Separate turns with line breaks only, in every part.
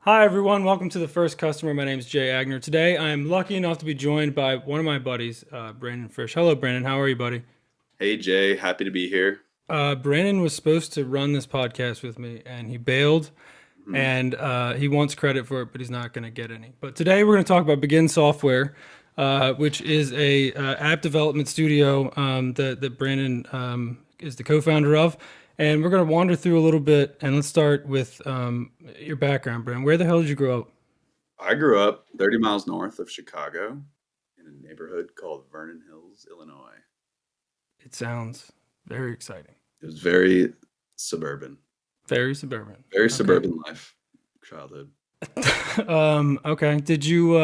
Hi, everyone. Welcome to the first customer. My name is Jay Agner. Today, I am lucky enough to be joined by one of my buddies, Brandon Frisch. Hello, Brandon. How are you, buddy?
Hey Jay, happy to be here.
Brandon was supposed to run this podcast with me, and he bailed,
Mhm.
and he wants credit for it, but he's not going to get any. But today, we're going to talk about Begin Software, which is a app development studio that Brandon is the co-founder of. And we're going to wander through a little bit, and let's start with your background, Brandon. Where the hell did you grow up?
I grew up 30 miles north of Chicago in a neighborhood called Vernon Hills, Illinois.
It sounds very exciting.
It was very suburban,
Very suburban.
very
Okay.
suburban life, childhood.
Okay. Did you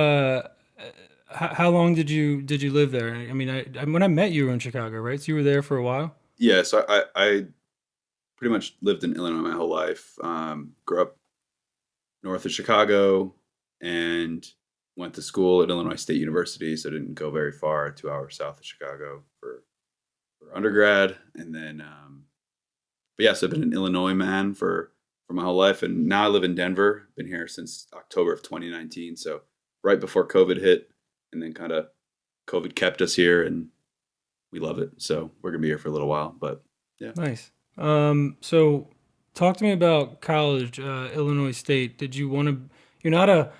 how long did you live there? I mean, when I met you, were in Chicago, right? So you were there for a while?
Yeah, so I pretty much lived in Illinois my whole life. Grew up north of Chicago and went to school at Illinois State University, so didn't go very far, 2 hours south of Chicago for undergrad. And then but yeah, so I've been an Illinois man for my whole life, and now I live in Denver. Been here since October of 2019, so right before COVID hit, and then kind of COVID kept us here, and we love it. So we're gonna be here for a little while, but yeah,
Nice. So talk to me about college, Illinois State. Did you want to you're not a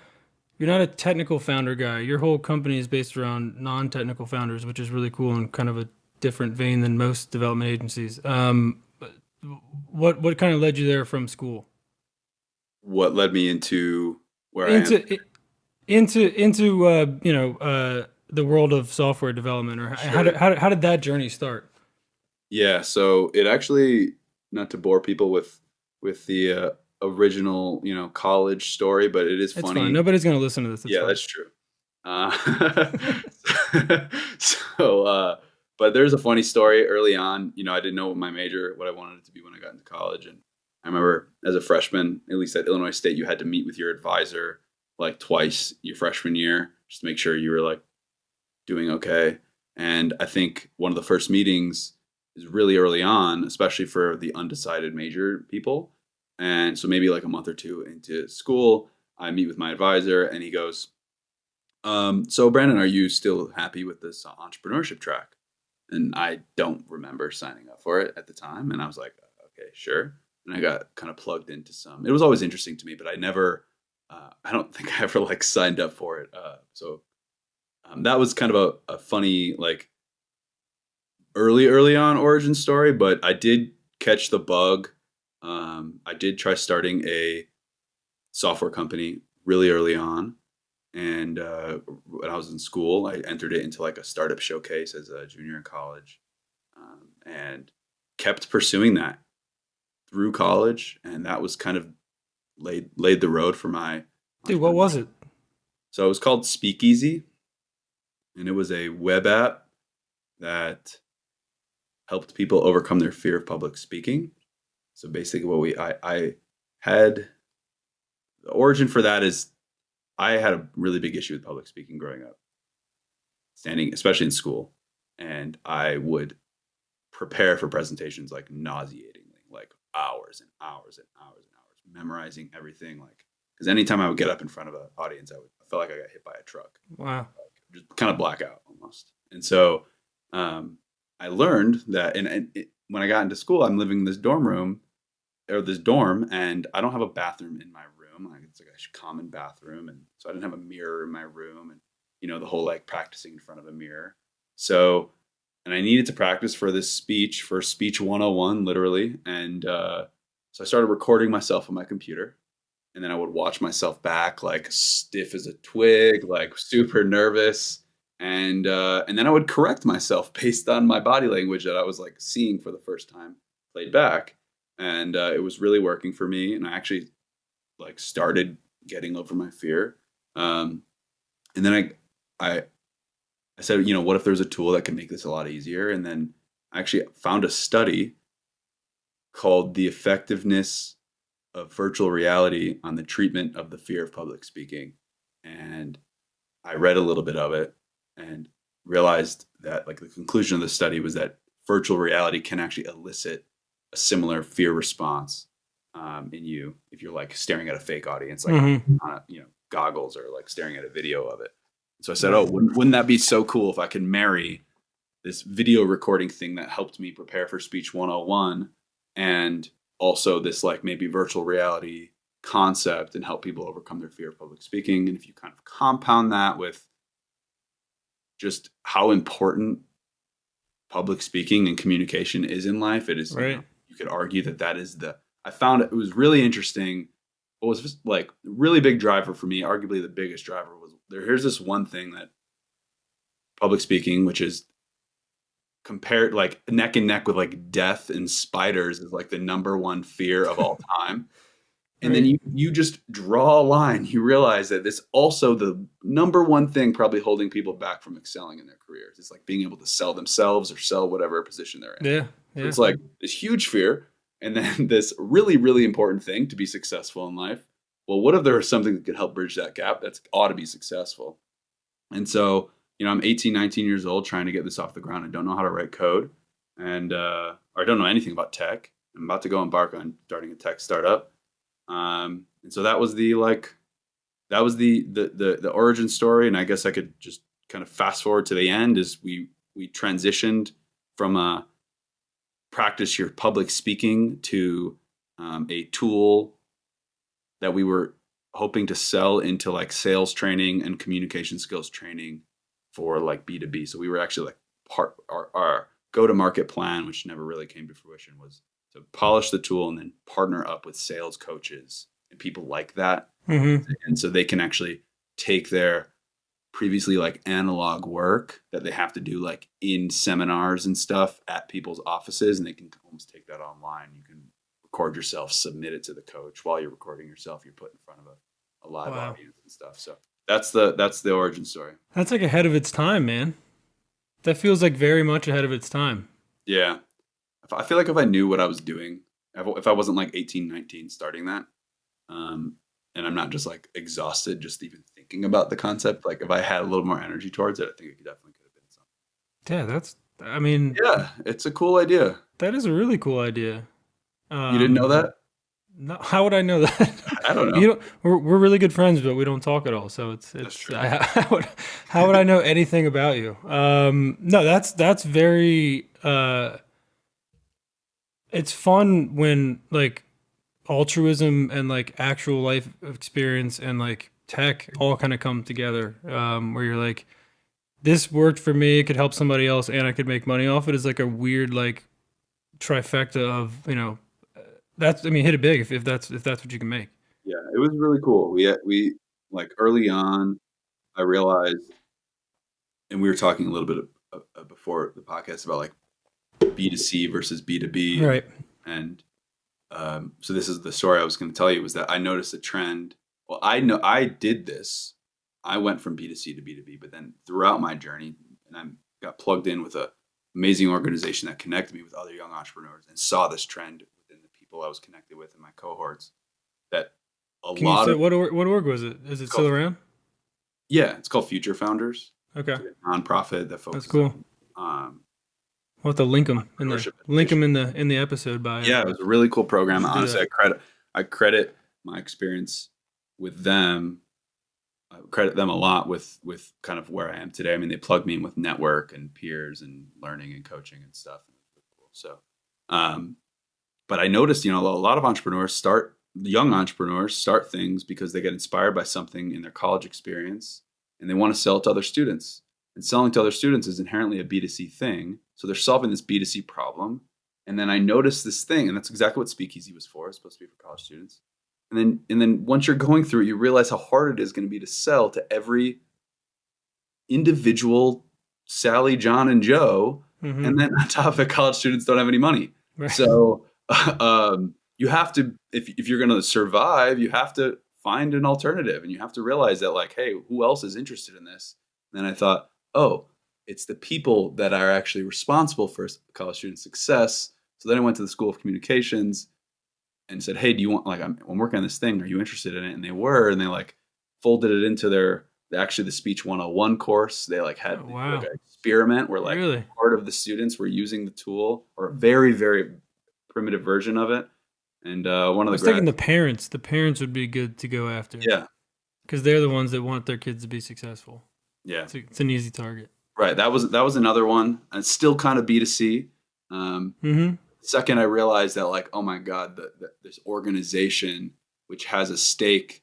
you're not a technical founder guy. Your whole company is based around non-technical founders, which is really cool and kind of a different vein than most development agencies. What kind of led you there from school?
what led me into where I am?
Into the world of software development, or
Sure.
how did that journey start?
Yeah, so it actually, not to bore people with the original, college story, but it is
It's fine.
funny.
Nobody's gonna listen to this. It's
Yeah,
fine.
that's true. Uh, so, but there's a funny story early on. I didn't know what I wanted it to be when I got into college. And I remember as a freshman, at least at Illinois State, you had to meet with your advisor like twice your freshman year just to make sure you were like doing okay. And I think one of the first meetings is really early on, especially for the undecided major people. And so maybe like a month or two into school, I meet with my advisor and he goes, so Brandon, are you still happy with this entrepreneurship track? And I don't remember signing up for it at the time. And I was like, okay, sure. And I got kind of plugged into some. It was always interesting to me, but I don't think I ever like signed up for it. So that was kind of a funny, like early on origin story, but I did catch the bug. I did try starting a software company really early on. And when I was in school, I entered it into like a startup showcase as a junior in college, and kept pursuing that through college. And that was kind of laid the road for my
Dude, what was
entrepreneurship.
it?
So it was called Speakeasy, and it was a web app that helped people overcome their fear of public speaking. So basically, I had the origin for that is I had a really big issue with public speaking growing up, standing, especially in school. And I would prepare for presentations like nauseatingly, like hours and hours and hours and hours, memorizing everything. Like, because anytime I would get up in front of an audience, I felt like I got hit by a truck,
Wow.
just kind of blackout almost. And so I learned that, when I got into school, I'm living in this dorm room or this dorm, and I don't have a bathroom in my room. Like it's like a common bathroom, and so I didn't have a mirror in my room, and the whole like practicing in front of a mirror. So, and I needed to practice for this speech for speech 101, literally, and so I started recording myself on my computer, and then I would watch myself back, like stiff as a twig, like super nervous. And then I would correct myself based on my body language that I was like seeing for the first time played back, and it was really working for me. And I actually like started getting over my fear. Um, and then I I said, what if there's a tool that can make this a lot easier? And then I actually found a study called "The Effectiveness of Virtual Reality on the Treatment of the Fear of Public Speaking," and I read a little bit of it and realized that like the conclusion of the study was that virtual reality can actually elicit a similar fear response. in you if you're like staring at a fake audience, like
Mm-hmm.
on a, goggles or like staring at a video of it. So I said,
Right.
oh, wouldn't that be so cool if I could marry this video recording thing that helped me prepare for speech 101 and also this like maybe virtual reality concept and help people overcome their fear of public speaking. And if you kind of compound that with just how important public speaking and communication is in life, it is,
Right.
you could argue that that is I found it was really interesting. What was just like really big driver for me, arguably the biggest driver was here's this one thing that public speaking, which is compared like neck and neck with like death and spiders, is like the number one fear of all time. And then
Right.
you just draw a line. You realize that this also the number one thing probably holding people back from excelling in their careers. It's like being able to sell themselves or sell whatever position they're in.
Yeah.
So
Yeah.
it's like this huge fear, and then this really, really important thing to be successful in life. Well, what if there was something that could help bridge that gap? That's ought to be successful. And so, I'm 18, 19 years old trying to get this off the ground. I don't know how to write code, and or I don't know anything about tech. I'm about to go embark on starting a tech startup. And so that was the origin story. And I guess I could just kind of fast forward to the end is we transitioned from a practice your public speaking to a tool that we were hoping to sell into like sales training and communication skills training for like B2B. So we were actually like our go-to-market plan, which never really came to fruition, was to polish the tool and then partner up with sales coaches and people like that.
Mm-hmm.
And so they can actually take their previously like analog work that they have to do like in seminars and stuff at people's offices, and they can almost take that online. You can record yourself, submit it to the coach. While you're recording yourself, you're put in front of a live
Wow.
audience and stuff. So that's the origin story.
That's like ahead of its time, man. That feels like very much ahead of its time.
Yeah. I feel like if I knew what I was doing, if I wasn't like 18, 19 starting that, and I'm not just like exhausted just even thinking about the concept, like if I had a little more energy towards it, I think it definitely could have been something.
Yeah, I mean,
Yeah, it's a cool idea.
that is a really cool idea.
You didn't know that?
No, how would I know that?
I don't know.
You know, we're really good friends, but we don't talk at all. So
That's true.
how would I know anything about you? No, that's very. It's fun when like altruism and like actual life experience and like tech all kind of come together. Where you're like, this worked for me, it could help somebody else, and I could make money off it. Is like a weird like trifecta of that's, I mean, hit it big if that's what you can make.
Yeah, it was really cool. We like early on, I realized, and we were talking a little bit before the podcast about like B2C versus B2B,
Right.
and so this is the story I was going to tell you, was that I noticed a trend. Well, I know I did this. I went from B2C to B2B, but then throughout my journey, and I got plugged in with a amazing organization that connected me with other young entrepreneurs and saw this trend within the people I was connected with in my cohorts, that a
Can you
lot
say
of
what org was it? Is it still around?
yeah, it's called Future Founders.
Okay,
It's a nonprofit that
that's
focuses
cool.
on
We'll have to link them
entrepreneurship
in the episode bio.
yeah, it was a really cool program.
Let's do
Honestly,
that.
I credit my experience with them. I credit them a lot with kind of where I am today. I mean, they plugged me in with network and peers and learning and coaching and stuff. So, but I noticed, a lot of young entrepreneurs start things because they get inspired by something in their college experience and they want to sell it to other students. And selling to other students is inherently a B2C thing. So they're solving this B2C problem. And then I noticed this thing, and that's exactly what Speakeasy was for. It's supposed to be for college students. And then once you're going through it, you realize how hard it is going to be to sell to every individual Sally, John, and Joe.
Mm-hmm.
And then on top of it, college students don't have any money.
Right.
So you have to, if you're going to survive, you have to find an alternative, and you have to realize that, like, hey, who else is interested in this? And then I thought, oh, it's the people that are actually responsible for college student success. So then I went to the School of Communications and said, hey, do you want, like, I'm working on this thing. Are you interested in it? And they were, and they like folded it into the Speech 101 course. They like had like an experiment where like part of the students were using the tool, or a very, very primitive version of it. And one
I
of the
was thinking
grads,
the parents would be good to go after
yeah,
because they're the ones that want their kids to be successful.
yeah,
It's an easy target.
right. That was another one. And it's still kind of B2C. Um,
Mm-hmm.
Second, I realized that like, oh my god, this organization which has a stake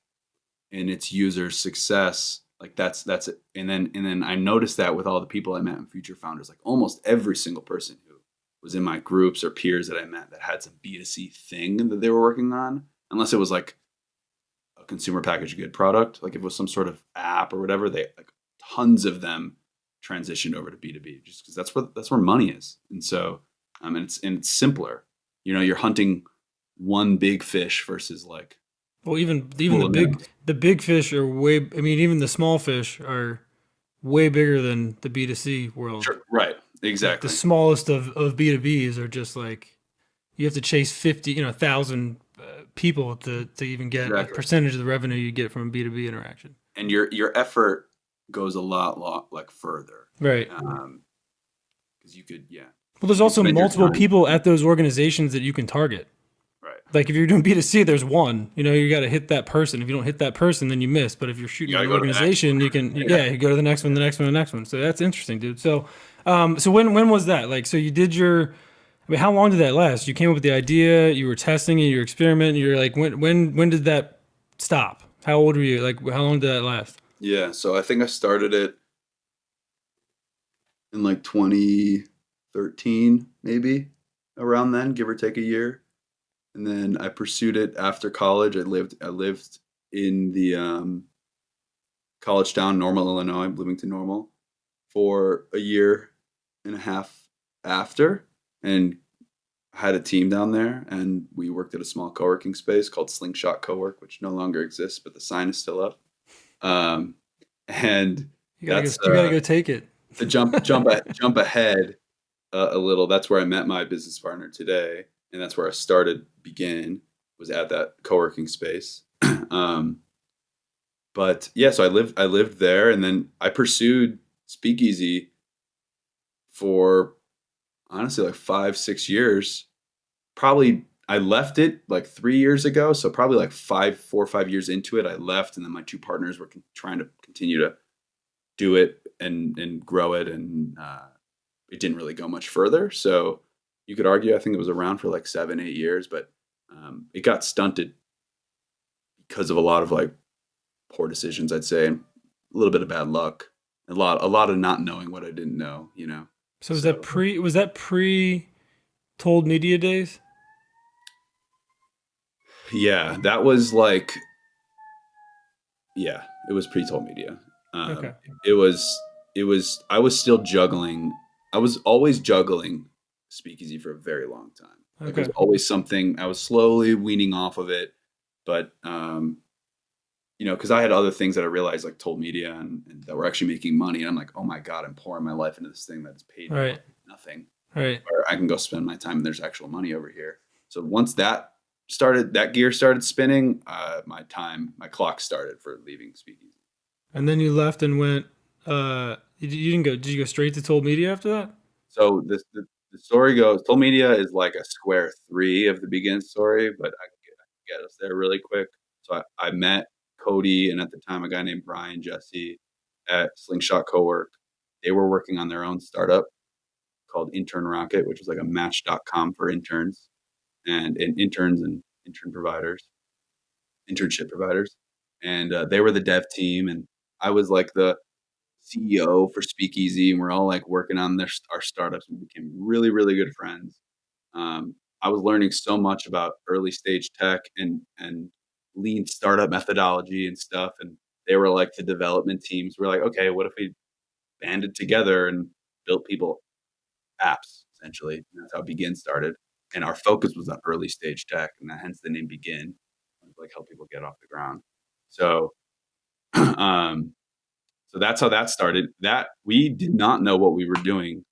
in its users' success, like that's it. And then I noticed that with all the people I met in Future Founders, like almost every single person who was in my groups or peers that I met that had some B2C thing that they were working on, unless it was like a consumer packaged good product, like if it was some sort of app or whatever, they like tons of them transitioned over to B2B just because that's where money is. And so and it's simpler. You're hunting one big fish versus like
Well, even
pool
the
of
big
minnows.
the big fish are way. I mean, even the small fish are way bigger than the B2C world.
Sure. Right.
Like the
Exactly.
smallest of B2Bs are just like you have to chase 50, 1,000 people to even get a
Exactly.
percentage of the revenue you get from a B2B interaction.
And your effort goes a lot like further.
Right.
Because you could, yeah,
Well, there's
you
also
spend your
multiple
time.
people at those organizations that you can target.
Right.
Like if you're doing B2C, there's one. You got to hit that person. If you don't hit that person, then you miss. But if you're
You
shooting
got
at
to
an
go to the next
organization, you can
one.
yeah, you go to the next one, the next one, the next one. So that's interesting, dude. So when was that? Like, so you did your. I mean, how long did that last? You came up with the idea, you were testing it, you were experimenting. You're like, when did that stop? How old were you? Like, how long did that last?
Yeah. So I think I started it in like 2013, maybe around then, give or take a year. And then I pursued it after college. I lived in the college town, Normal, Illinois, Bloomington Normal, for a year and a half after, and had a team down there. And we worked at a small co-working space called Slingshot Co-work, which no longer exists, but the sign is still up. Um, and
You gotta go.
that's
You gotta go take it.
to jump ahead a little. That's where I met my business partner today, and that's where I started begin was at that co-working space. um, but yeah, so I lived there, and then I pursued Speakeasy for honestly like 5 6 years. Probably I left it like 3 years ago, so probably like 4 or 5 years into it, I left, and then my two partners were trying to continue to do it and grow it, and it didn't really go much further. So you could argue I think it was around for like 7 8 years, but it got stunted because of a lot of like poor decisions, I'd say, and a little bit of bad luck, a lot of not knowing what I didn't know, you know.
So
So
was that pre told media days?
yeah, that was like yeah, it was pre-told media.
Okay.
It was I was still juggling. I was always juggling Speakeasy for a very long time. Like it was
Okay.
always something I was slowly weaning off of it, but because I had other things that I realized like told media and that were actually making money, and I'm like, oh my god, I'm pouring my life into this thing that's paid me
Right.
like nothing,
Right.
or I can go spend my time and there's actual money over here. So once that gear started spinning, my clock started for leaving Speakeasy.
And then you left and went. You didn't go. Did you go straight to told media after that?
So the story goes, Toll Media is like a square three of the begin story, but I can get us there really quick. So I met Cody and at the time a guy named Brian Jesse at Slingshot Cowork. They were working on their own startup called Intern Rocket, which was like a match.com for interns and interns and internship providers. And they were the dev team, and I was like the CEO for Speakeasy, and we're all like working on our startups. We became really, really good friends. I was learning so much about early stage tech and lean startup methodology and stuff. And they were like the development teams. We're like, okay, what if we banded together and built people apps essentially? And that's how Begin started. And our focus was on early stage tech, and hence the name Begin, like help people get off the ground. So um, so that's how that started. That we did not know what we were doing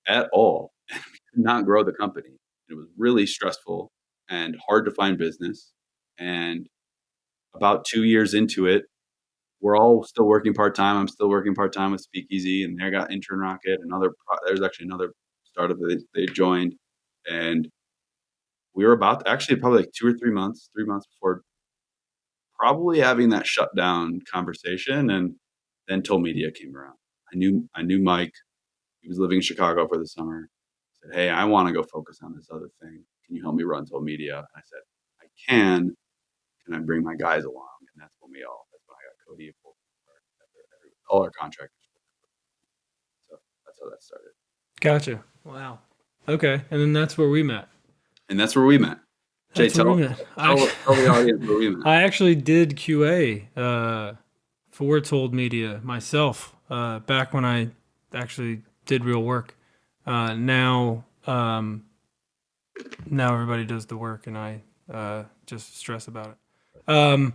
at all. We could not grow the company. It was really stressful and hard to find business. And about 2 years into it, we're all still working part time. I'm still working part time with Speakeasy, and they got Intern Rocket. There's actually another startup that they joined, and we were about actually probably like 2 or 3 months, 3 months before probably having that shutdown conversation, and then Toll Media came around. I knew Mike. He was living in Chicago for the summer. Said, "Hey, I want to go focus on this other thing. Can you help me run Toll Media?" And I said, "I can. Can I bring my guys along?" And that's when I got Cody and all our contractors. So that's how that started.
Gotcha. Wow. Okay, and then that's where we met.
And that's where we met. Jay,
That's where we
tell
met.
tell the audience where we met.
I actually did QA for Told Media myself back when I actually did real work. Now everybody does the work, and I just stress about it. No,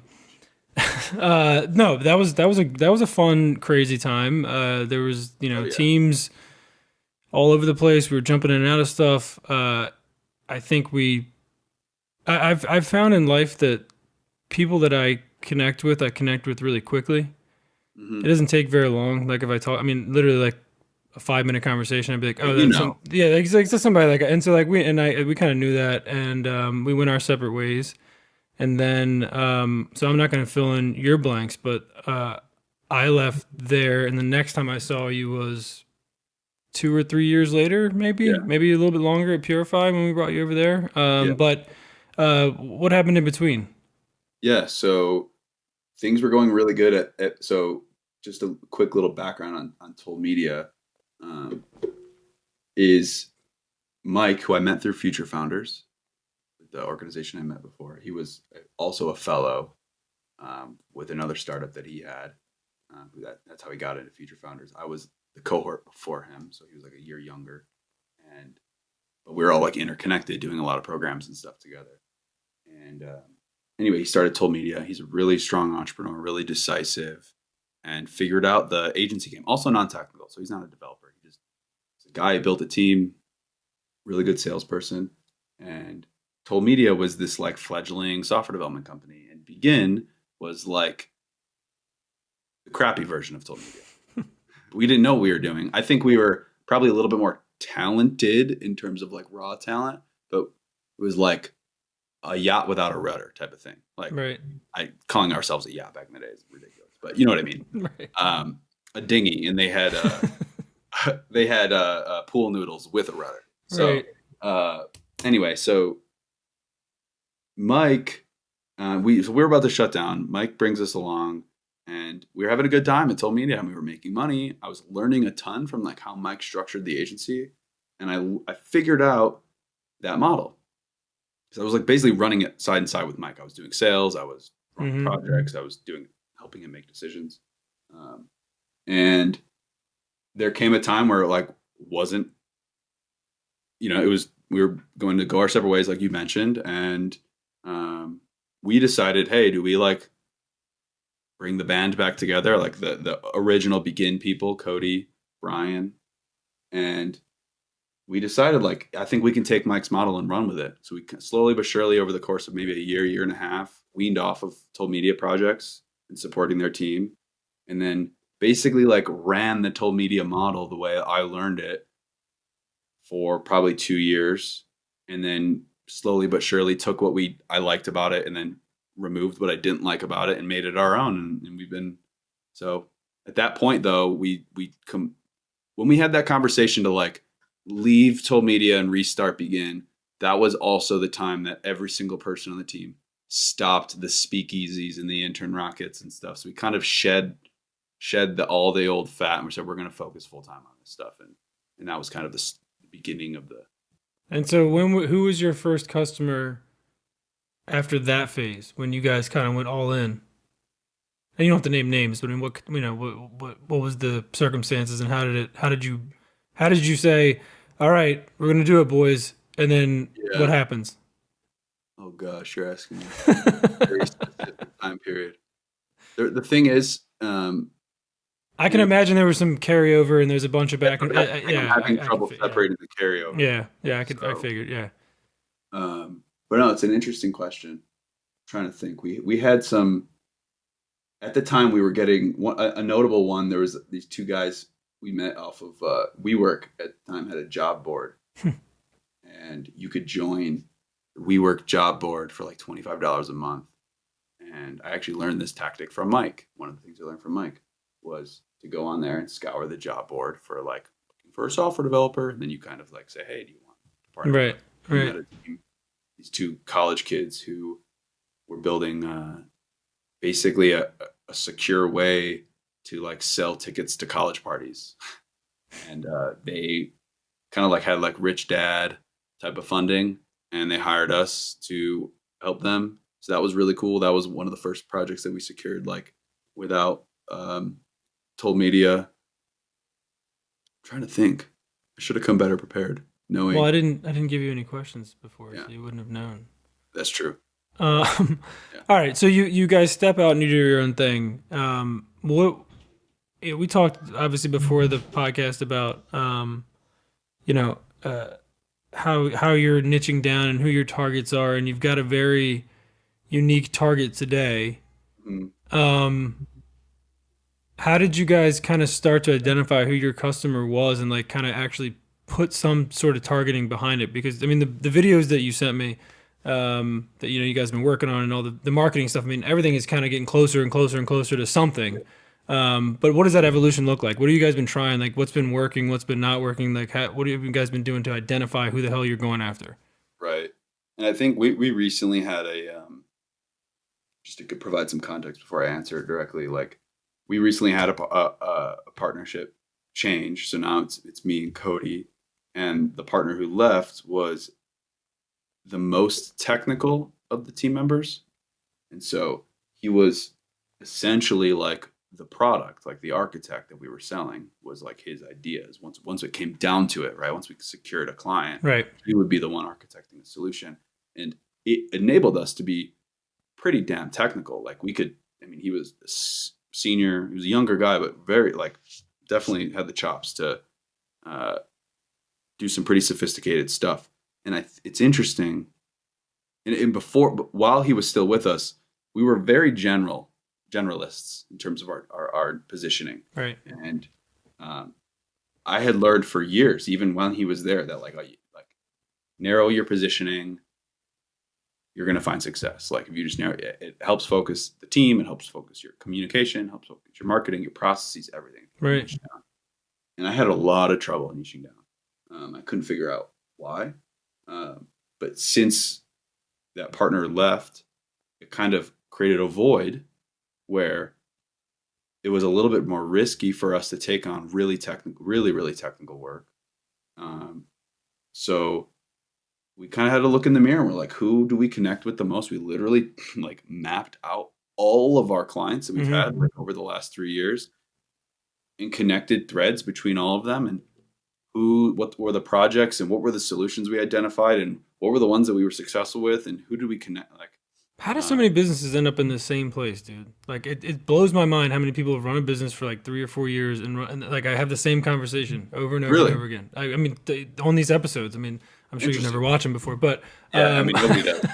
that was a fun, crazy time. There was
Oh yeah.
teams all over the place. We were jumping in and out of stuff. I think I've found in life that people that I connect with really quickly. It
Hmm.
doesn't take very long. Like if I talk, I mean, literally like a 5 minute conversation, I'd be like, oh,
You
that's
know.
yeah, like, it's just somebody like, and so like we kind of knew that, and we went our separate ways, and then so I'm not going to fill in your blanks, but I left there, and the next time I saw you was 2 or 3 years later,
Yeah.
maybe a little bit longer at Purify when we brought you over there.
Yeah.
But what happened in between?
Yeah. So things were going really good so just a quick little background on Told Media, um, is Mike, who I met through Future Founders, the organization I met before. He was also a fellow with another startup that he had. That's how he got into Future Founders. I was the cohort before him, so he was like a year younger, and but we were all like interconnected, doing a lot of programs and stuff together. And anyway, he started Told Media. He's a really strong entrepreneur, really decisive, and figured out the agency game. Also non-technical, so he's not a developer. He's a guy who built a team, really good salesperson, and Told Media was this like fledgling software development company, and Begin was like the crappy version of Told Media. We didn't know what we were doing. I think we were probably a little bit more talented in terms of like raw talent, but it was like a yacht without a rudder type of thing. Like
Right,
calling ourselves a yacht back in the day is ridiculous, but you know what I mean.
right,
A dinghy, and they had they had pool noodles with a rudder. So
right.
uh, anyway, so Mike, so we were about to shut down. Mike brings us along, and we were having a good time at Told Media, and we were making money. I was learning a ton from like how Mike structured the agency, and I figured out that model. So I was like basically running it side and side with Mike. I was doing sales, I was running
Mm-hmm.
projects, I was helping him make decisions, and there came a time where it like wasn't, it was we were going to go our separate ways, like you mentioned, and we decided, hey, do we like bring the band back together, like the original Begin people, Cody, Brian, and we decided like I think we can take Mike's model and run with it. So we slowly but surely over the course of maybe a year and a half, weaned off of Told Media projects and supporting their team, and then basically like ran the Told Media model the way I learned it for probably 2 years, and then slowly but surely took what I liked about it and then removed what I didn't like about it and made it our own. And we've been so at that point though we come when we had that conversation to like leave Told Media and restart Begin. That was also the time that every single person on the team stopped the speakeasies and the intern rockets and stuff. So we kind of shed all the old fat, and we said we're going to focus full time on this stuff, and that was kind of the beginning of the.
And so who was your first customer after that phase when you guys kind of went all in? And you don't have to name names, but I mean, what was the circumstances, and how did you say, all right, we're gonna do it, boys, and then what
Yeah.
happens?
Oh gosh, you're asking me a very specific time period. The thing is,
I can imagine there was some carryover, and there's a bunch of back and
I think I'm
yeah,
having
I can
trouble
yeah,
separating the carryover.
yeah, I
So,
figured, yeah.
but no, it's an interesting question. I'm trying to think, we had some at the time. We were getting a notable one. There was these two guys we met off of WeWork at the time, had a job board, and you could join WeWork job board for like $25 a month. And I actually learned this tactic from Mike. One of the things I learned from Mike was to go on there and scour the job board for like looking for a software developer. And then you kind of like say, hey, do you want to partner
Right.
with
Right.
a team? These two college kids who were building basically a secure way to like sell tickets to college parties. And they kind of like had like rich dad type of funding, and they hired us to help them. So that was really cool. That was one of the first projects that we secured like without told media. I'm trying to think. I should have come better prepared, knowing.
Well, I didn't give you any questions before,
Yeah.
so you wouldn't have known.
That's true.
All right, so you guys step out and you do your own thing. We talked obviously before the podcast about you know how you're niching down and who your targets are, and you've got a very unique target today.
Mhm.
How did you guys kind of start to identify who your customer was and like kind of actually put some sort of targeting behind it? Because I mean, the videos that you sent me, that you guys have been working on and all the marketing stuff. I mean, everything is kind of getting closer and closer and closer to something. But what does that evolution look like? What have you guys been trying? Like, what's been working? What's been not working? Like, what have you guys been doing to identify who the hell you're going after?
Right. And I think we recently had just to provide some context before I answer it directly, like we recently had a partnership change. So now it's me and Cody, and the partner who left was the most technical of the team members. And so he was essentially like the product, like the architect that we were selling was like his ideas. Once it came down to it, right? Once we secured a client,
Right.
he would be the one architecting the solution. And it enabled us to be pretty damn technical. Like he was a senior, he was a younger guy, but very like definitely had the chops to do some pretty sophisticated stuff. And it's interesting. And while he was still with us, we were very generalists in terms of our positioning.
Right.
And I had learned for years, even when he was there, that like narrow your positioning, you're going to find success. Like if you just narrow it helps focus the team, it helps focus your communication, helps focus your marketing, your processes, everything.
Right.
And I had a lot of trouble niching down. I couldn't figure out why. But since that partner left, it kind of created a void where it was a little bit more risky for us to take on really technical work. So we kind of had to look in the mirror and we're like, who do we connect with the most? We literally like mapped out all of our clients that we've had like over the last 3 years and connected threads between all of them, and what were the projects and what were the solutions we identified and what were the ones that we were successful with and who do we connect. Like,
how do so many businesses end up in the same place, dude? Like it blows my mind how many people have run a business for like 3 or 4 years and like I have the same conversation over and over
Really?
and over again. I mean, on these episomes, I mean, I'm sure you've never watched them before, but
yeah, I mean, nobody does.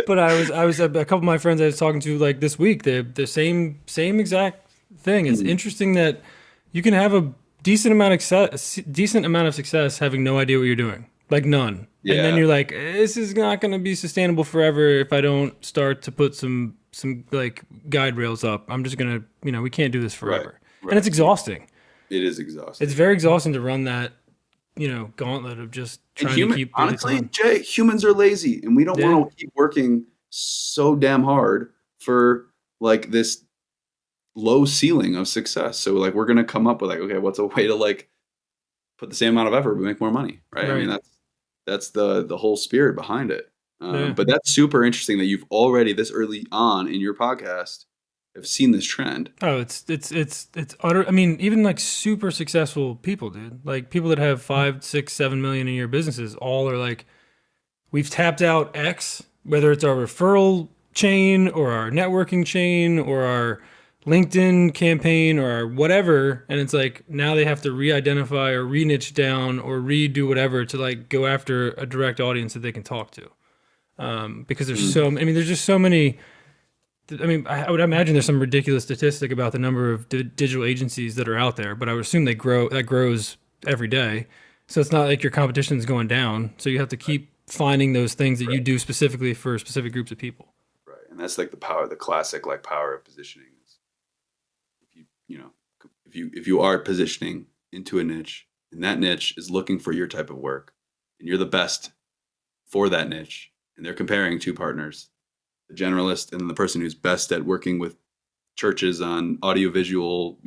but I was a couple of my friends I was talking to like this week, the same exact thing. It's interesting that you can have a decent amount of success having no idea what you're doing, like none.
Yeah.
And then you're like, this is not going to be sustainable forever if I don't start to put some like guide rails up. I'm just going to, we can't do this forever.
Right.
And it's exhausting.
It is exhausting.
It's very exhausting to run that, gauntlet of just trying to keep.
Honestly, Jay, humans are lazy and we don't want to keep working so damn hard for like this low ceiling of success. So like we're going to come up with like, okay, what's a way to like put the same amount of effort but make more money, right? I mean, that's the whole spirit behind it. But that's super interesting that you've already this early on in your podcast have seen this trend.
Oh, it's utter. I mean, even like super successful people, dude. Like people that have 5, 6, 7 million a year businesses, all are like, we've tapped out X, whether it's our referral chain or our networking chain or our LinkedIn campaign or our whatever, and it's like now they have to re-identify or re-niche down or redo whatever to like go after a direct audience that they can talk to. Because there's there's just so many. I mean, I would imagine there's some ridiculous statistic about the number of digital agencies that are out there, but I would assume that grows every day. So it's not like your competition is going down. So you have to keep finding those things that you
Right.
do specifically for specific groups of people.
Right. And that's like the classic like power of positioning. Is if you know, if you are positioning into a niche, and that niche is looking for your type of work, and you're the best for that niche, and they're comparing two partners, the generalist and the person who's best at working with churches on audiovisual,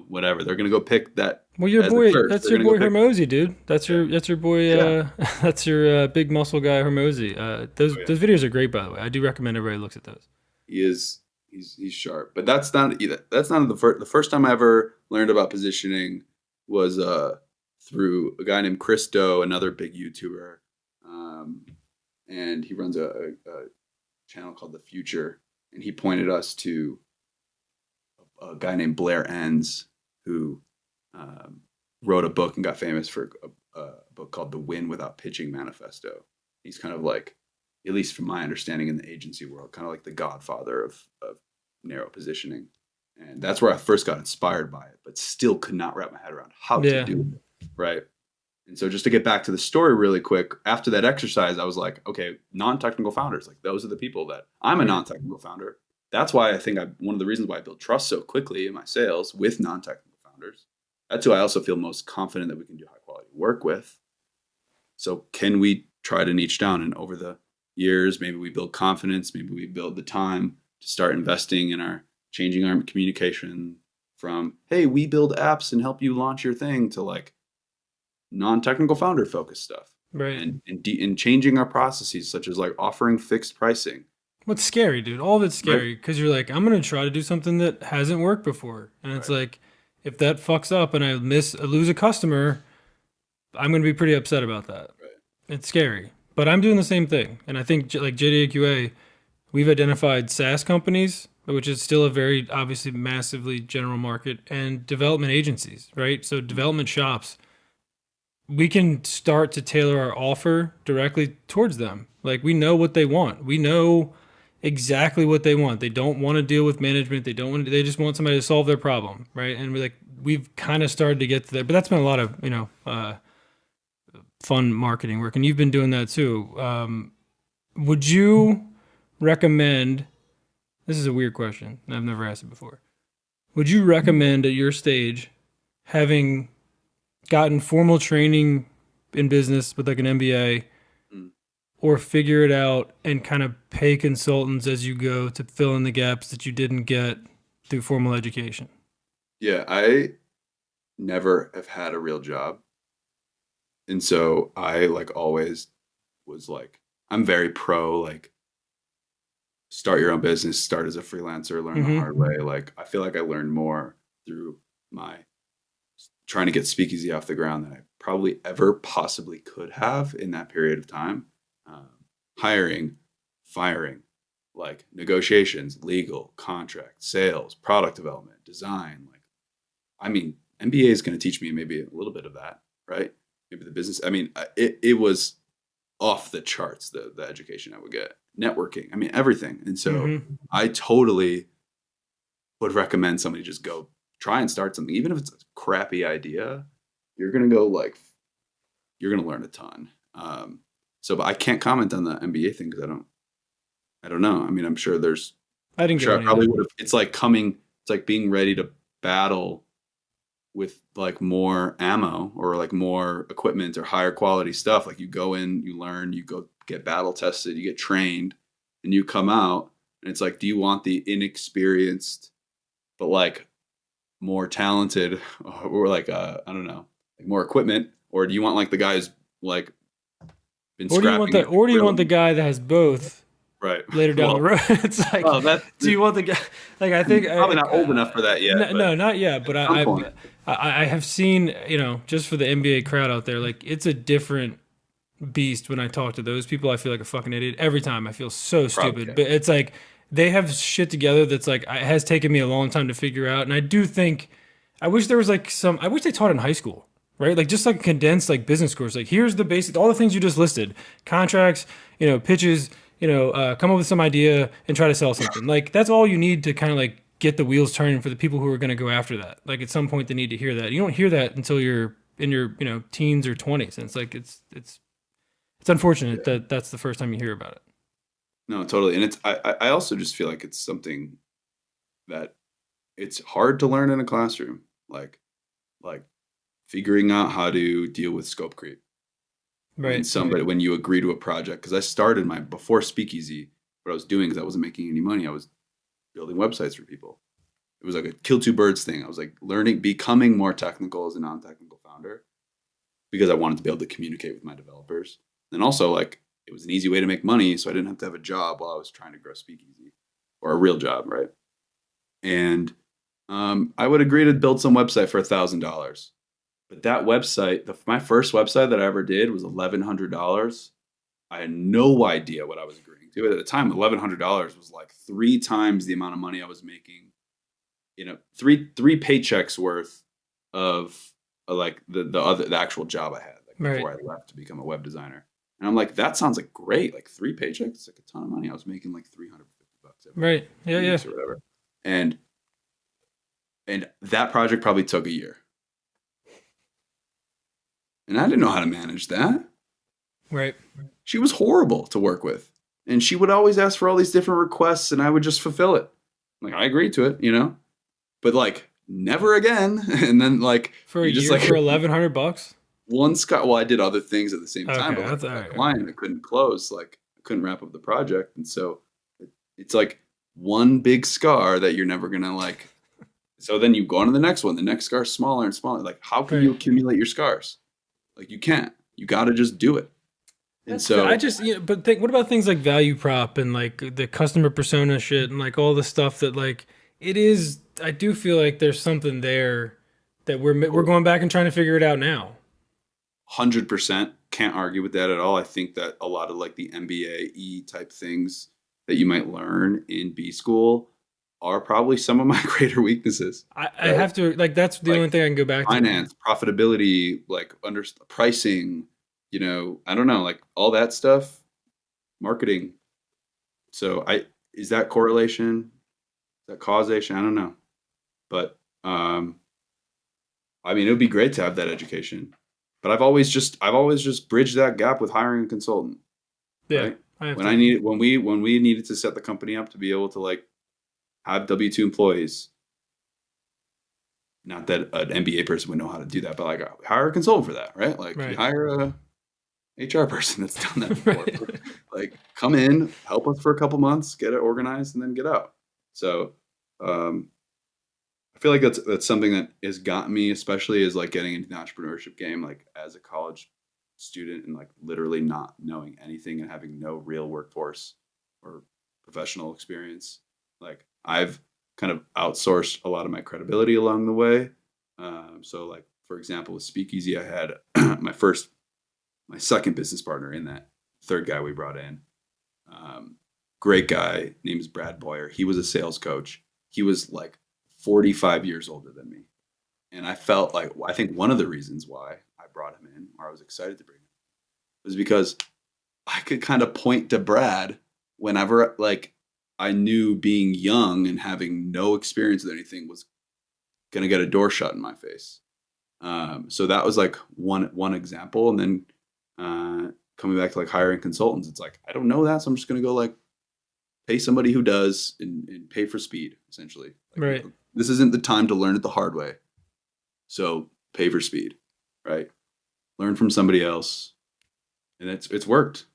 whatever. They're going to go pick that
Well, your
as a
boy,
church.
that's
They're
your
going to go
boy
pick.
Hermosi, dude.
Yeah.
That's your boy.
Yeah.
That's your big muscle guy, Hermosi. Those
Oh, yeah.
those videos are great, by the way. I do recommend everybody looks at those.
He is. He's sharp. But that's not either. That's not the first time I ever learned about positioning was through a guy named Chris Do, another big YouTuber, and he runs a channel called The Future, and he pointed us to a guy named Blair Enns who wrote a book and got famous for a book called The Win Without Pitching Manifesto. He's kind of like, at least from my understanding in the agency world, kind of like the godfather of narrow positioning. And that's where I first got inspired by it, but still could not wrap my head around how to
Yeah.
do it. Right. And so just to get back to the story really quick, after that exercise, I was like, okay, non-technical founders, like those are the people that I'm a non-technical founder. That's why I think one of the reasons why I built trust so quickly in my sales with non-technical founders. That's who I also feel most confident that we can do high quality work with. So can we try to niche down? And over the years, maybe we build confidence, maybe we build the time to start investing in changing our communication from, hey, we build apps and help you launch your thing, to like non-technical founder focused stuff.
Right.
And changing our processes, such as like offering fixed pricing.
What's scary, dude? All of it's scary because you're like, I'm gonna try to do something that hasn't worked before, and it's like, if that fucks up and I lose a customer, I'm gonna be pretty upset about that.
Right.
It's scary, but I'm doing the same thing, and I think like JDAQA, we've identified SaaS companies, which is still a very obviously massively general market, and development agencies, right? So development shops. We can start to tailor our offer directly towards them. Like, we know what they want. We know exactly what they want. They don't want to deal with management. They just want somebody to solve their problem, right? And we've kind of started to get to that, but that's been a lot of, fun marketing work. And you've been doing that too. Would you recommend, this is a weird question. I've never asked it before. Would you recommend at your stage having gotten formal training in business with like an MBA, or figure it out and kind of pay consultants as you go to fill in the gaps that you didn't get through formal education?
Yeah, I never have had a real job. And so I like always was like, I'm very pro, like, start your own business, start as a freelancer, learn the hard way. Like, I feel like I learned more through my trying to get Speakeasy off the ground than I probably ever possibly could have in that period of time. Hiring, firing, like negotiations, legal, contract, sales, product development, design. Like, I mean, MBA is going to teach me maybe a little bit of that, right? Maybe the business. I mean, it was off the charts, the education I would get. Networking, I mean, everything. And so I totally would recommend somebody just go try and start something. Even if it's a crappy idea, you're going to learn a ton. But I can't comment on the MBA thing because I don't know. I mean, I'm sure
I didn't
sure
get
I probably would have. It's like being ready to battle with like more ammo or like more equipment or higher quality stuff. Like, you go in, you learn, you go get battle tested, you get trained, and you come out, and it's like, do you want the inexperienced but like more talented, or like I don't know, like more equipment, or do you want like the guys like been
Or do you want
scrapping
or do you want the guy that has both
right
later down the road? It's like, do you want the guy? Like, I think
probably not old enough for that yet.
No, not yet. But
point.
I have seen, just for the MBA crowd out there, like, it's a different beast. When I talk to those people, I feel like a fucking idiot every time. I feel so stupid. But it's like, they have shit together that's like, it has taken me a long time to figure out. And I do think, I wish there was like I wish they taught in high school, right? Like, just like condensed like business course. Like, here's the basic, all the things you just listed: contracts, pitches, come up with some idea and try to sell something. Like, that's all you need to kind of like get the wheels turning for the people who are going to go after that. Like, at some point they need to hear that. You don't hear that until you're in your, teens or 20s. And it's like, it's It's unfortunate
Yeah.
that that's the first time you hear about it.
No, totally. And I also just feel like it's something that it's hard to learn in a classroom. Like figuring out how to deal with scope creep when
Right.
when you agree to a project. Because I started my before Speakeasy, what I was doing is I wasn't making any money. I was building websites for people. It was like a kill two birds thing. I was like learning, becoming more technical as a non-technical founder because I wanted to be able to communicate with my developers. And also like it was an easy way to make money, so I didn't have to have a job while I was trying to grow Speakeasy or a real job, right? And I would agree to build some website for $1,000. But that website, my first website that I ever did was $1,100. I had no idea what I was agreeing to. At the time, $1,100 was like 3 times the amount of money I was making. Three paychecks worth of like the actual job I had like
Right.
before I left to become a web designer. And I'm like, that sounds like great. Like 3 paychecks, it's like a ton of money. I was making like $350 every
Right. Yeah. Yeah.
weeks or whatever. And that project probably took a year. And I didn't know how to manage that.
Right.
She was horrible to work with. And she would always ask for all these different requests and I would just fulfill it. Like I agreed to it. But like never again. And then like
For a
you just
year
like
for $1,100.
well, I did other things at the same time,
Okay.
but like
That's all
that
right.
client I couldn't close, like I couldn't wrap up the project. And so it's like one big scar that you're never gonna like. So then you go on to the next one. The next scar is smaller and smaller. Like how can you
Right.
accumulate your scars? Like you can't. You got to just do it. And
That's fair.
so
But what about things like value prop and like the customer persona shit and like all the stuff that like it is. I do feel like there's something there that we're going back and trying to figure it out now.
100% can't argue with that at all. I think that a lot of like the MBA type things that you might learn in B school are probably some of my greater weaknesses,
I
right?
have to like that's the
Like
only thing I can go back to.
finance, profitability, like under pricing, I don't know, like all that stuff, marketing. So is that correlation? Is that causation? I don't know. But I mean, it would be great to have that education. But I've always just bridged that gap with hiring a consultant,
Yeah,
right?
I have
When
to.
I needed when we needed to set the company up to be able to like have W-2 employees. Not that an MBA person would know how to do that, but like hire a consultant for that, right? Like you
Right.
hire a HR person that's done that before.
Right.
Like come in, help us for a couple months, get it organized, and then get out. So um, I feel like that's something that has gotten me, especially as like getting into the entrepreneurship game, like as a college student and like literally not knowing anything and having no real workforce or professional experience. Like I've kind of outsourced a lot of my credibility along the way. So like for example, with Speakeasy, I had my second business partner in that third guy we brought in. Great guy, name is Brad Boyer. He was a sales coach. He was like 45 years older than me. And I felt like, I think one of the reasons why I brought him in, or I was excited to bring him, was because I could kind of point to Brad whenever like I knew being young and having no experience with anything was going to get a door shut in my face. So that was like one example. And then coming back to like hiring consultants, it's like, I don't know that. So I'm just going to go like pay somebody who does and pay for speed, essentially. Like,
Right.
this isn't the time to learn it the hard way. So pay for speed, right? Learn from somebody else. And it's worked.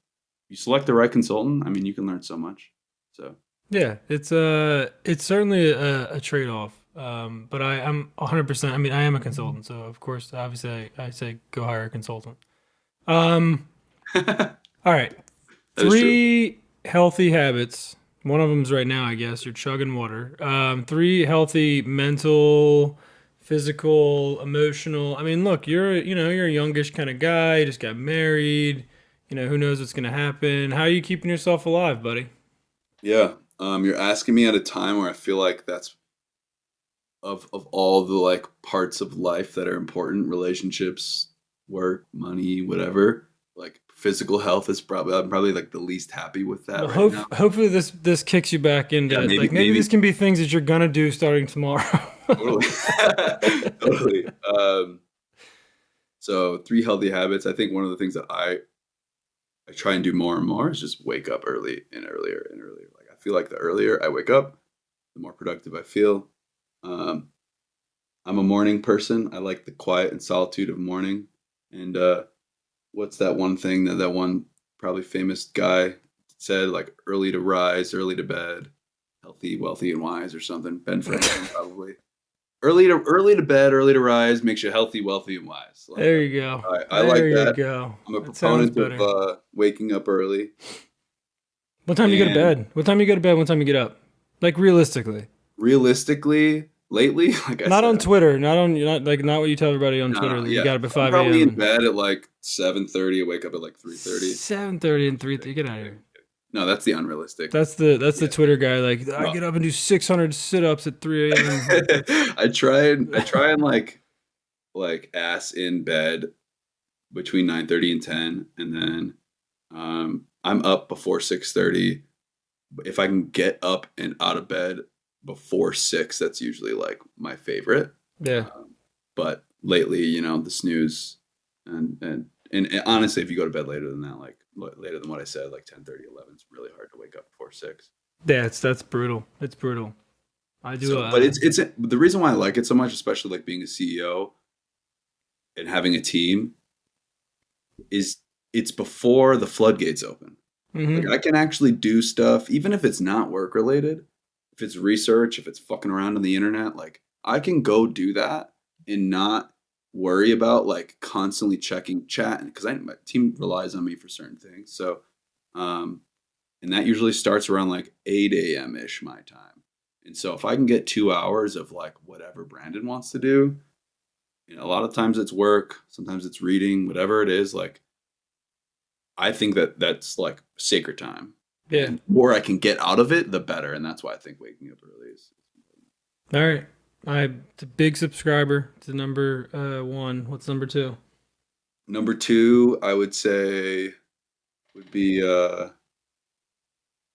You select the right consultant, I mean, you can learn so much. So
Yeah, it's certainly a trade off. But I'm 100%. I mean, I am a consultant, so of course, obviously, I say go hire a consultant. Um,
that
all right,
is true.
three healthy habits. One of them's right now, I guess. You're chugging water. Three healthy mental, physical, emotional. I mean, look, you're a youngish kind of guy. You just got married. Who knows what's gonna happen? How are you keeping yourself alive, buddy?
Yeah. You're asking me at a time where I feel like that's of all the like parts of life that are important, relationships, work, money, whatever. Like physical health is I'm probably like the least happy with that
Well,
right now.
hopefully this kicks you back
Yeah,
into
maybe
like maybe this
maybe
can be things that you're gonna do starting tomorrow.
totally. Totally. So 3 healthy habits. I think one of the things that I I try and do more and more is just wake up early and earlier and earlier. Like I feel like the earlier I wake up, the more productive I feel. Um, I'm a morning person. I like the quiet and solitude of morning. And what's that one thing that one probably famous guy said? Like early to rise, early to bed, healthy, wealthy, and wise, or something. Ben Franklin probably. Early to bed, early to rise makes you healthy, wealthy, and wise. Like
There you go.
I like
There you
that.
go.
I'm a
That sounds
proponent
better.
of waking up early.
What time do you go to
And
bed? What time do you go to bed? What time you get up? Like realistically,
realistically, lately, like I
not
said,
on Twitter, not what you tell everybody on Twitter
no,
that you
yeah,
got up at
I'm
five
probably
a.m.
in
and
bed at like 7:30. I wake up at like 3:30.
7:30 and 3:30. Get out of here.
No, that's the unrealistic.
That's the
Yeah.
Twitter guy. Like I
No.
get up and do 600 sit-ups at 3 a.m. Like that's
I try and like ass in bed between 9:30 and 10, and then I'm up before 6:30. If I can get up and out of bed before 6, that's usually like my favorite.
yeah.
Um, but lately, the snooze and honestly, if you go to bed later than that, like later than what I said, like 10:30, 11, it's really hard to wake up before 6.
Yeah, that's brutal. It's brutal. I do.
So, but it's the reason why I like it so much, especially like being a CEO and having a team, is it's before the floodgates open. Like
hmm
I can actually do stuff, even if it's not work related, if it's research, if it's fucking around on the internet, like I can go do that and not worry about like constantly checking chat because my team relies on me for certain things. So, um, and that usually starts around like 8 a.m. ish my time. And so if I can get 2 hours of like whatever Brandon wants to do, a lot of times it's work, sometimes it's reading, whatever it is, like I think that that's like sacred time.
Yeah.
And the more I can get out of it, the better. And that's why I think waking up early is
All right. I'm a big subscriber to number one. What's number two?
number two. I would say would be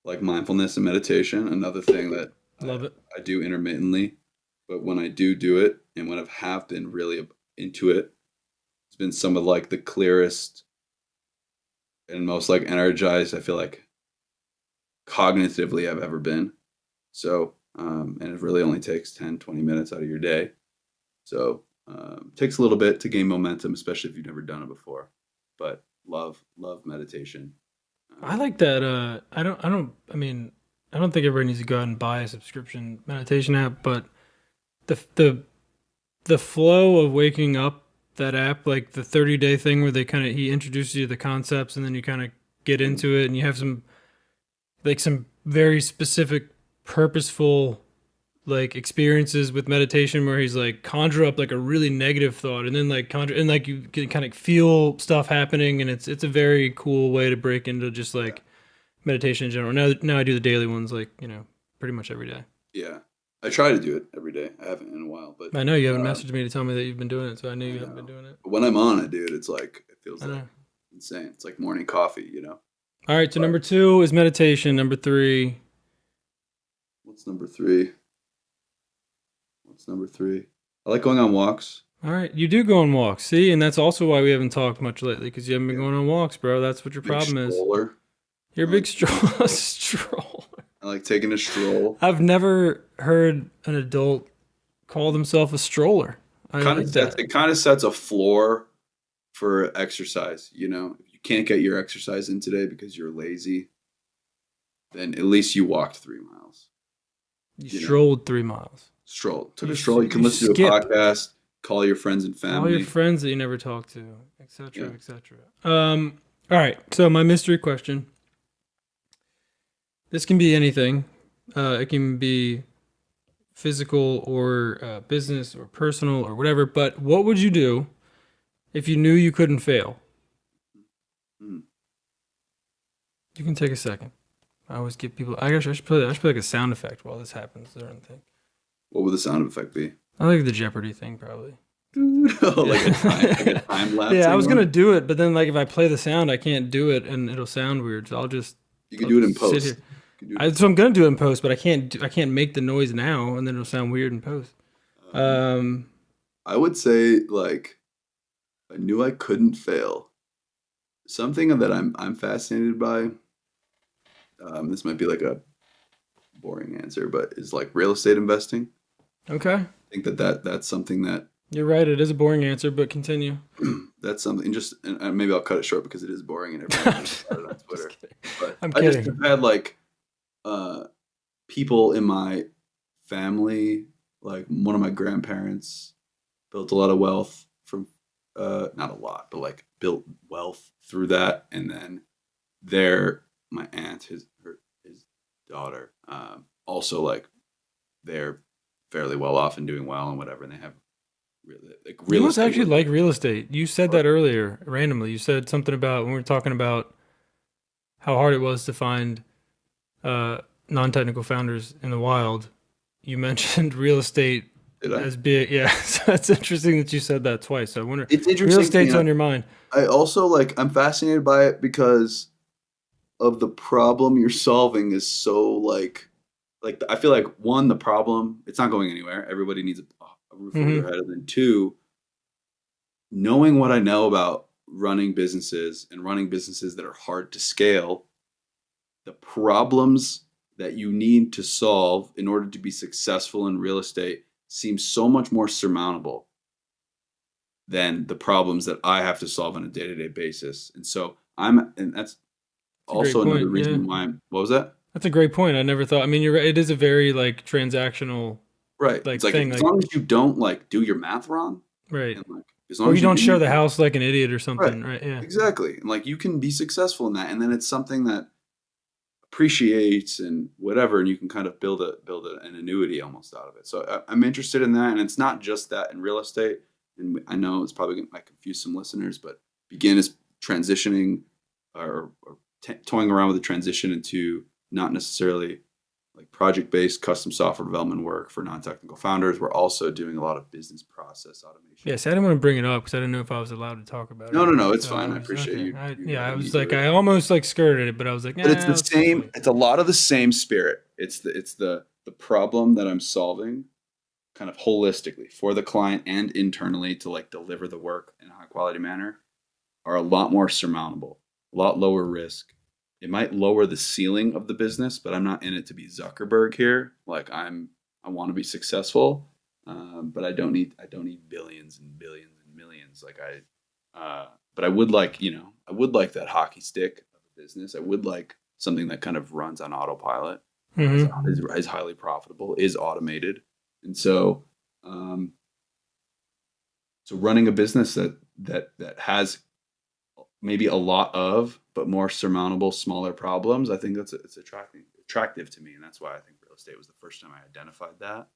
like mindfulness and meditation. Another thing that I,
Love it.
I do intermittently, but when I do it, and when I have been really into it, it's been some of like the clearest and most like energized I feel like cognitively I've ever been. So, and it really only takes 10, 20 minutes out of your day. So, it takes a little bit to gain momentum, especially if you've never done it before. But love meditation.
I like that. I don't think everybody needs to go out and buy a subscription meditation app, but the the the flow of waking up, that app, like the 30-day thing where he introduces you to the concepts and then you kind of get into it and you have some very specific, purposeful like experiences with meditation where he's like conjure up like a really negative thought and then like conjure and like you can kind of feel stuff happening, and it's a very cool way to break into just like meditation in general. Now I do the daily ones like, pretty much every day.
Yeah, I try to do it every day. I haven't in a while, but
I know you haven't messaged me to tell me that you've been doing it, so I knew
I
you haven't been
know.
doing it.
But when I'm on it, dude, it's like it feels
I
like
know.
insane. It's like morning coffee.
All right, so
But
number two is meditation. Number three.
what's number three? What's number three? I like going on walks.
All right, you do go on walks, see, and that's also why we haven't talked much lately because you haven't been
Yeah,
going on walks, bro. That's what your
big
problem is.
stroller.
You're
I
a
like
big stroll.
I like taking a stroll.
I've never heard an adult call themselves a stroller. I
Kind of
like
sets
that.
it kind of sets a floor for exercise. If you can't get your exercise in today because you're lazy, then at least you walked 3 miles.
You
You know,
strolled 3 miles.
stroll. Took
You
a stroll. You can
you
listen to a
skip
podcast, call your friends and
all your
family.
friends that you never talk to, etc.,
Yeah.
etc. All right. So my mystery question. This can be anything. It can be physical or business or personal or whatever. But what would you do if you knew you couldn't fail?
Hmm.
You can take a second. I always give people. I guess I should play like a sound effect while this happens. During the thing.
What would the sound effect be?
I like the Jeopardy thing probably.
Like a time
Yeah, I
lapsing
was gonna
one.
do it, but then like if I play the sound, I can't do it, and it'll sound weird. So
You could
I'll
do it in
sit
post.
here.
You could do it in
So I'm gonna do it in post, but I can't make the noise now, and then it'll sound weird in post.
Um,
Um,
I would say like I knew I couldn't fail. something that I'm fascinated by. This might be like a boring answer, but is like real estate investing.
Okay.
I think that's something that
You're right. It is a boring answer, but continue.
that's something just and maybe I'll cut it short because it is boring and everyone knows about it on
Just
Twitter.
kidding.
But
I'm
I just have
kidding.
had like uh people in my family, like one of my grandparents built a lot of wealth from not a lot, but like built wealth through that, and then their my aunt, his daughter, also like they're fairly well off and doing well and whatever, and they have really like
You
real
must
estate
actually
was
like real estate. You said
like
that earlier randomly. You said something about when we were talking about how hard it was to find uh, non-technical founders in the wild. You mentioned real estate
did I?
as being, yeah. So it's interesting that you said that twice. So I wonder,
It's
real
interesting to me.
estate's on your mind.
I also like I'm fascinated by it because of the problem you're solving is so like I feel like one, the problem it's not going anywhere. Everybody needs a roof over their
Hmm.
head, and then two, knowing what I know about running businesses and running businesses that are hard to scale, the problems that you need to solve in order to be successful in real estate seem so much more surmountable than the problems that I have to solve on a day-to-day basis. And that's
It's a great
also another
point. Yeah,
reason why what was that?
that's a great point. I never thought. I mean, you're right. It is a very like transactional
Right. It's
like
like
thing.
as
Like
long as you don't like do your math wrong
right,
and like as long
or
as
you
you
don't
do your
show the
job
house like an idiot or
right.
something. Right. Yeah.
Exactly. And like you can be successful in that and then it's something that appreciates and whatever and you can kind of an annuity almost out of it. So I'm interested in that and it's not just that in real estate and I know it's probably going to confuse some listeners but begin is transitioning or toying around with the transition into not necessarily like project-based custom software development work for non-technical founders. We're also doing a lot of business process automation.
Yes, I didn't want to bring it up because I didn't know if I was allowed to talk about it
No,
or
no, no,
not.
it's
So I
fine. I
was
appreciate
okay.
you
Yeah, I
letting me
was
do
like,
it.
I almost like skirted it, but I was like,
But it's
nah,
the
let's just
same.
wait.
It's a lot of the same spirit. It's the problem that I'm solving, kind of holistically for the client and internally to like deliver the work in a high quality manner, are a lot more surmountable, a lot lower risk. It might lower the ceiling of the business, but I'm not in it to be Zuckerberg here. Like I want to be successful, but I don't need billions and billions and millions. But I would like I would like that hockey stick of a business. I would like something that kind of runs on autopilot,
Hmm.
is highly profitable, is automated, and um, so running a business that has maybe a lot of, but more surmountable, smaller problems. I think it's attractive to me, and that's why I think real estate was the first time I identified that.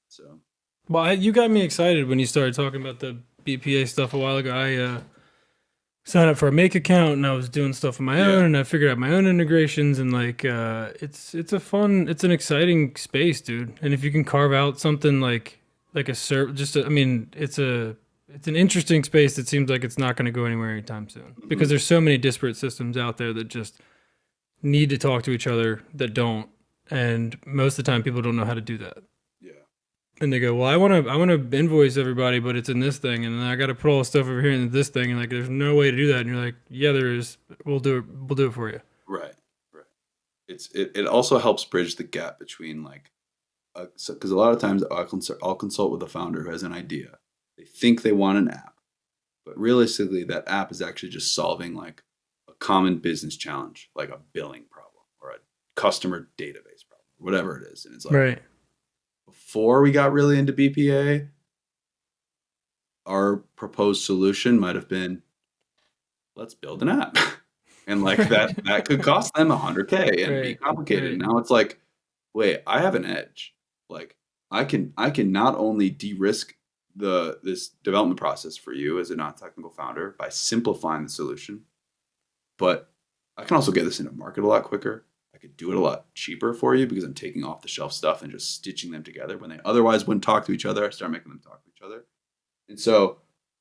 So
Well, you got me excited when you started talking about the BPA stuff a while ago. I signed up for a Make account and I was doing stuff on my
yeah,
own and I figured out my own integrations and like it's a fun, it's an exciting space, dude. And if you can carve out something like a serv just I mean, it's an interesting space that seems like it's not going to go anywhere anytime soon because
hmm
there's so many disparate systems out there that just need to talk to each other that don't, and most of the time people don't know how to do that.
yeah,
And they go, well, I want to invoice everybody, but it's in this thing, and then I got to put all the stuff over here in this thing, and like, there's no way to do that. And you're like, yeah, there is. We'll do it. We'll do it for you.
right, right. It also helps bridge the gap between like because a lot of times I'll consult with a founder who has an idea. They think they want an app, but realistically, that app is actually just solving like a common business challenge, like a billing problem or a customer database problem, whatever it is. And it's like
Right.
before we got really into BPA, our proposed solution might have been let's build an app. And like that could cost them 100K and be
Right.
complicated.
Right.
Now it's like, wait, I have an edge. Like I can not only de-risk this development process for you as a non-technical founder by simplifying the solution, but I can also get this into market a lot quicker. I could do it a lot cheaper for you because I'm taking off the shelf stuff and just stitching them together when they otherwise wouldn't talk to each other. I start making them talk to each other. And so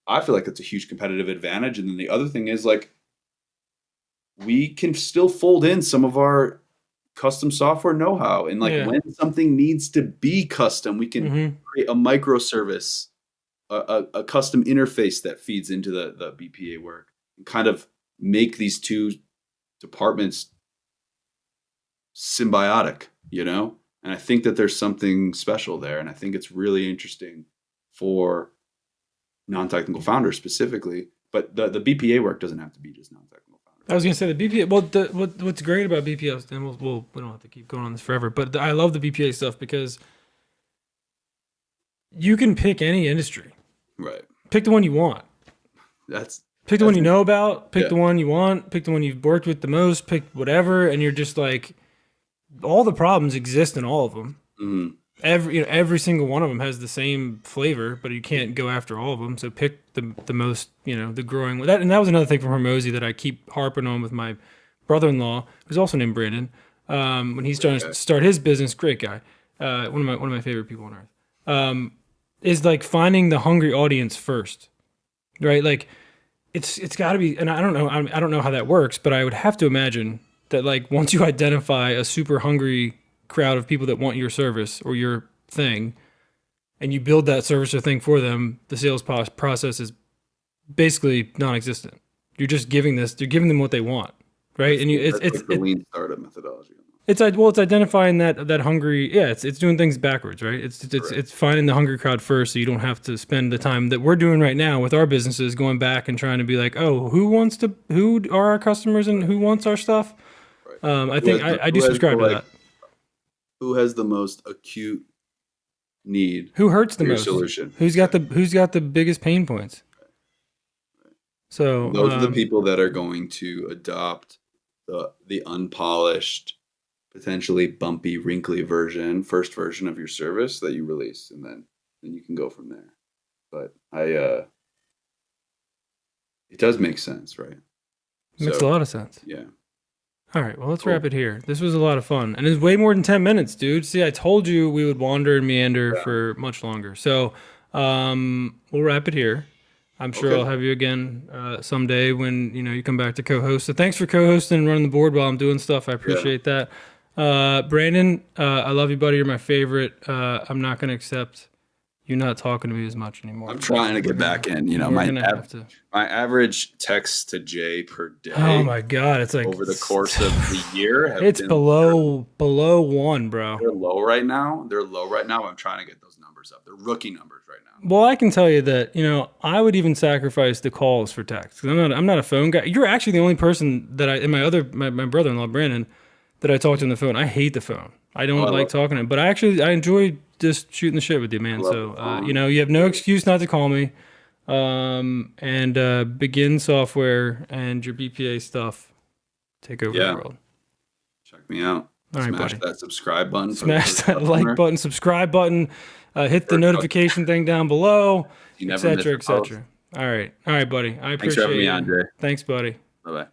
I feel like that's a huge competitive advantage. And then the other thing is like we can still fold in some of our custom software know-how. And like
Yeah.
when something needs to be custom, we can
Mm-hmm.
create a microservice, a custom interface that feeds into the BPA work kind of make these two departments symbiotic, And I think that there's something special there. And I think it's really interesting for non-technical founders specifically. But the BPA work doesn't have to be just non-technical founders.
I was going to say the BPA. Well, what's great about BPA, and we don't have to keep going on this forever, but I love the BPA stuff because you can pick any industry.
Right.
Pick the one you want. Pick the one you know about. Pick the one you want. Pick the one you've worked with the most. Pick whatever, and you're just like, all the problems exist in all of them.
Mm-hmm.
Every single one of them has the same flavor, but you can't go after all of them. So pick the most, the growing. And that was another thing from Hormozy that I keep harping on with my brother-in-law, who's also named Brandon. When he's trying to start his business, great guy, one of my favorite people on earth. Is like finding the hungry audience first, right? Like it's got to be, and I don't know how that works, but I would have to imagine that like once you identify a super hungry crowd of people that want your service or your thing, and you build that service or thing for them, the sales process is basically non-existent. You're giving them what they want, right? And it's
like the lean startup methodology.
It's identifying that hungry. Yeah, it's doing things backwards, right? It's finding the hungry crowd first, so you don't have to spend the time that we're doing right now with our businesses going back and trying to be like, oh, who are our customers and who wants our stuff? Right. I do subscribe to that.
Who has the most acute need?
Who hurts the most?
Solution.
Who's got the biggest pain points?
Right.
So
those are the people that are going to adopt the unpolished, potentially bumpy, wrinkly first version of your service that you release, and then you can go from there. But it does make sense, right?
Makes a lot of sense.
Yeah.
All right, well, let's wrap it here. This was a lot of fun. And it's way more than 10 minutes, dude. See, I told you we would wander and meander for much longer. So we'll wrap it here. I'm sure I'll have you again someday when you come back to co-host. So thanks for co-hosting and running the board while I'm doing stuff. I appreciate that. Brandon, I love you, buddy. You're my favorite. I'm not going to accept you not talking to me as much anymore.
I'm trying to get back in. My average text to Jay per day.
Oh my God, it's like
over the course of the year.
It's below 1, bro.
They're low right now. I'm trying to get those numbers up. They're rookie numbers right now.
Well, I can tell you that I would even sacrifice the calls for text because I'm not a phone guy. You're actually the only person that my brother-in-law Brandon that I talk to on the phone. I hate the phone. I don't like talking to him, but I enjoy just shooting the shit with you, man. So, you have no excuse not to call me. And Begin Software and your BPA stuff take over the world.
Check me out.
All right,
Smash that subscribe button.
Smash that like button, subscribe button. Hit the notification thing down below, et cetera, et cetera. All right, buddy. I appreciate it.
Thanks for having me on, Jay.
Thanks, buddy.
Bye-bye.